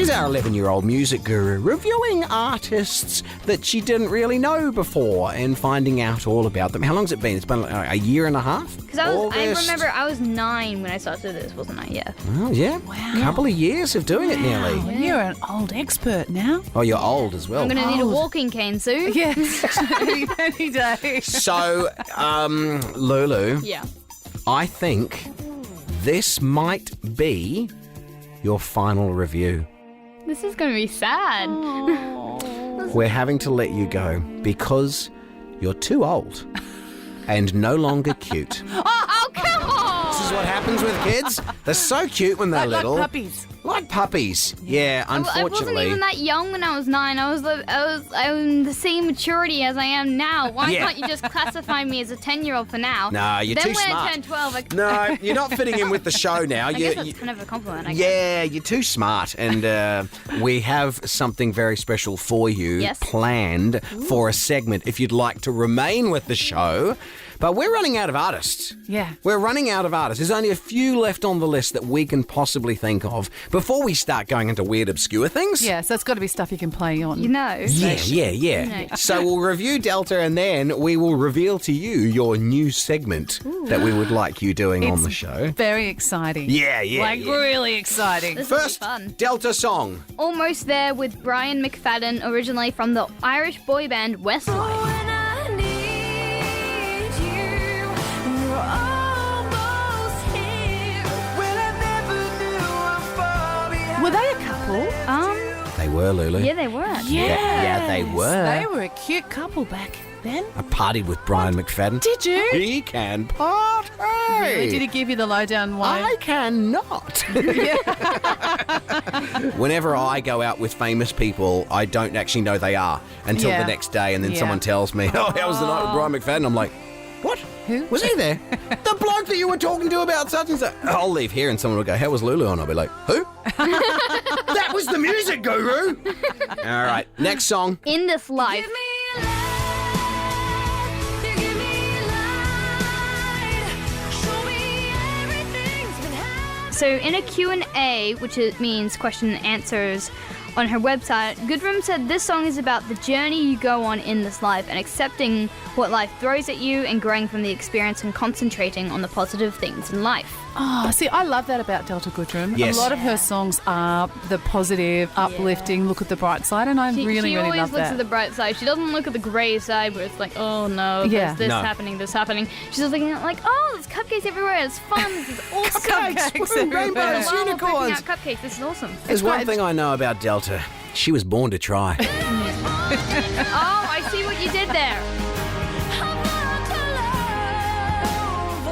She's our 11-year-old music guru, reviewing artists that she didn't really know before and finding out all about them. How long's it been? It's been a year and a half? Because I remember I was 9 when I started this, wasn't I? Yeah. Oh, yeah. Wow. A couple of years of doing it nearly. Well, you're an old expert now. Oh, you're old as well. I'm going to need a walking cane soon. Yes, any day. So, Lulu, Yeah. I think this might be your final review. This is going to be sad. We're having to let you go because you're too old and no longer cute. Oh, come on! This is what happens with kids. They're so cute when they're little. Like puppies. Like puppies. Yeah, unfortunately. I wasn't even that young when I was 9. I was the same maturity as I am now. Why can't you just classify me as a 10-year-old for now? No, you're then too smart. Then when I turn 12, No, you're not fitting in with the show now. I guess that's kind of a compliment. I guess. Yeah, you're too smart. And we have something very special for you planned for a segment if you'd like to remain with the show. But we're running out of artists. Yeah. We're running out of artists. There's only a few left on the list that we can possibly think of before we start going into weird, obscure things. Yeah, so it's got to be stuff you can play on. You know. Yeah. So we'll review Delta and then we will reveal to you your new segment that we would like you doing on the show. Very exciting. Yeah. Really exciting. This will be First, fun. Delta song. Almost There with Brian McFadden, originally from the Irish boy band Westlife. Were they a couple? They were, Lulu. Yeah, they were. Yeah, they were. They were a cute couple back then. I partied with Brian McFadden. Did you? He can party. Really? Did he give you the lowdown why? I cannot. Whenever I go out with famous people, I don't actually know they are until the next day, and then someone tells me, "Oh, how was the night with Brian McFadden?" I'm like, "What? Who? Was he there? The bloke that you were talking to about such and such." I'll leave here, and someone will go, "How was Lulu?" And I'll be like, "Who?" That was the music guru. All right, next song. In This Life. So in a Q&A, which means question and answers, on her website, Goodrum said this song is about the journey you go on in this life and accepting what life throws at you and growing from the experience and concentrating on the positive things in life. Oh, see, I love that about Delta Goodrum. Yes. A lot of her songs are the positive, uplifting, look at the bright side, and I really she always love looks that. at the bright side. She doesn't look at the grey side where it's like, oh no, there's this happening, this happening. She's just looking at like, oh, there's cupcakes everywhere. It's fun. This is awesome. Cupcakes, rainbows, Wow, unicorns. out cupcakes. This is awesome. There's one thing I know about Delta. She was born to try. Oh, I see what you did there.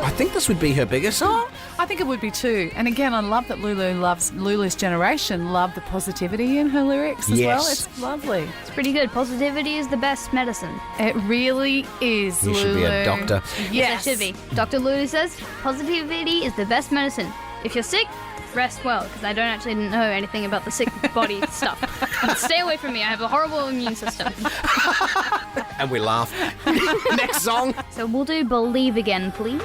I think this would be her biggest song. I think it would be too. And again, I love that Lulu's generation love the positivity in her lyrics as well. It's lovely. It's pretty good. Positivity is the best medicine. It really is, You should be a doctor. Yes, it should be. Dr. Lulu says positivity is the best medicine. If you're sick, rest well, because I don't actually know anything about the sick body stuff. Stay away from me. I have a horrible immune system. And we laugh. Next song. So we'll do Believe Again, please.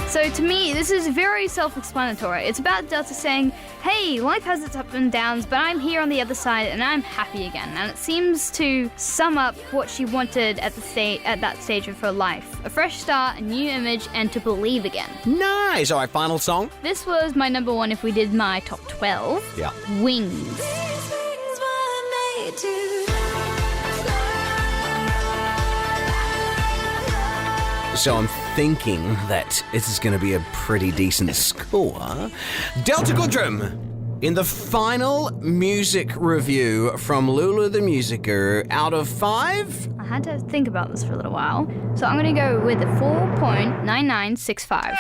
So to me, this is very self-explanatory. It's about Delta saying, hey, life has its ups and downs, but I'm here on the other side and I'm happy again. And it seems to sum up what she wanted at that stage of her life. A fresh start, a new image, and to believe again. Nice. All right, final song. This was my number 1 if we did my top 12. Yeah. Wings. So I'm thinking that this is going to be a pretty decent score. Delta Goodrum in the final music review from Lulu the Music Guru, out of 5? I had to think about this for a little while. So I'm going to go with a 4.9965.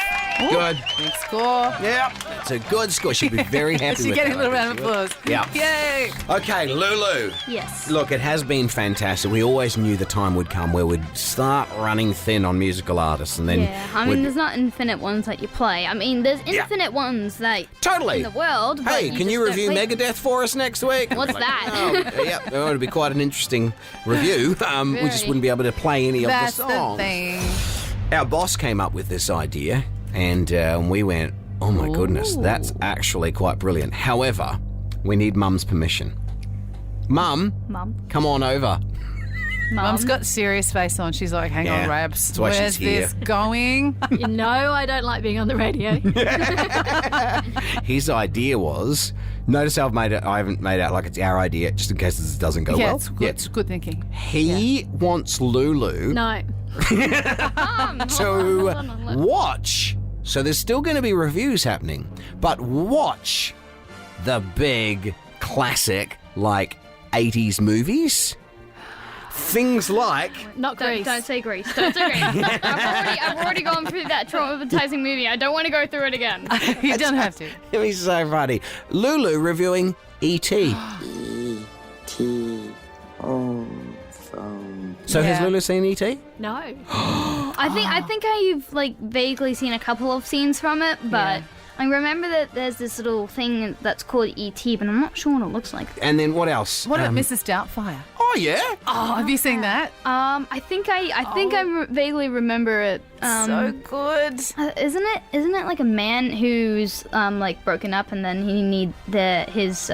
Good. Big score. Yeah, it's a good score. She'd be very happy She's with getting that. a little round of applause. Yeah. Yay. Okay, Lulu. Yes. Look, it has been fantastic. We always knew the time would come where we'd start running thin on musical artists, and then Yeah, I mean, there's not infinite ones that you play. I mean, there's infinite ones that totally in the world. but Hey, can you just review don't play. Megadeth for us next week? What's that? Yeah, it would be quite an interesting review. We just wouldn't be able to play any of That's the the songs. thing. Our boss came up with this idea. And we went, oh my goodness, that's actually quite brilliant. However, we need Mum's permission. Mum, come on over. Mum's got serious face on. She's like, hang Yeah, on, Rabs. that's why she's Where's here. this going? You know I don't like being on the radio. His idea was, notice how I haven't made out like it's our idea, just in case this doesn't go well. It's good, it's good thinking. He wants Lulu No. to watch. So there's still going to be reviews happening, but watch the big classic, like, 80s movies. Things like... Not Grease. Don't say Grease. Don't say Grease. I've already gone through that traumatizing movie. I don't want to go through it again. You don't have to. It'd be so funny. Lulu reviewing E.T. So has Yeah. Lulu seen E.T.? No. I think I've like vaguely seen a couple of scenes from it, but Yeah. I remember that there's this little thing that's called E.T., but I'm not sure what it looks like. And then what else? What about Mrs. Doubtfire? Oh, yeah. Oh, have you seen that? I think I vaguely remember it. So good. Isn't it like a man who's like broken up and then his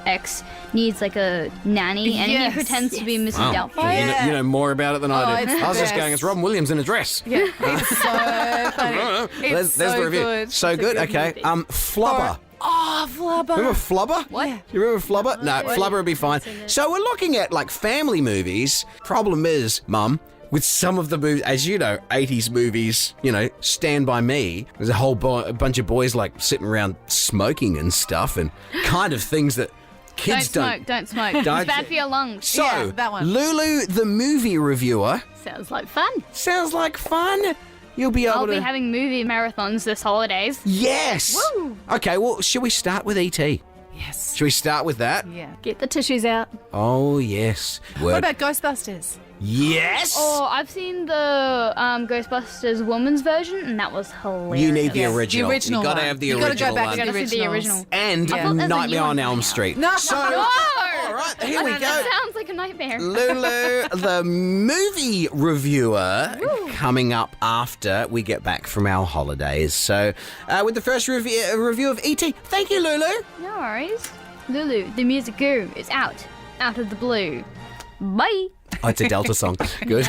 ex needs like a nanny and Yes. he pretends to be Mrs. Wow. Doubtfire? You know more about it than I do. it's the I was just best. going, it's Robin Williams in a dress. Yeah, it's so funny. It's There's so the review. good. So good. Okay. Flubber. Oh, Flubber. Remember Flubber? What? You remember Flubber? No, Flubber would be fine. So we're looking at like family movies. Problem is, Mum, with some of the movies, as you know, 80s movies, Stand By Me, there's a whole a bunch of boys like sitting around smoking and stuff and kind of things that kids Don't smoke. Don't- It's bad for your lungs. So, Yeah, that one. Lulu, the movie reviewer, Sounds like fun. sounds like fun. You'll be able I'll to... be having movie marathons this holidays. Yes! Woo! Okay, well, should we start with E.T.? Yes. Should we start with that? Yeah. Get the tissues out. Oh, yes. What about Ghostbusters? Yes! Oh, I've seen the Ghostbusters woman's version, and that was hilarious. You need the Yes, original. The original You gotta one. have the You original gotta go back one. to the Gotta see the originals. original. And I thought there's a Nightmare new on one Elm now. Street. No. So, No! all right, here we go. That sounds like a nightmare. Lulu, the movie reviewer, coming up after we get back from our holidays. So, with the first review of E.T., thank you, Lulu. No worries. Lulu, the music guru, is out of the blue. Bye. Oh, it's a Delta song. Good.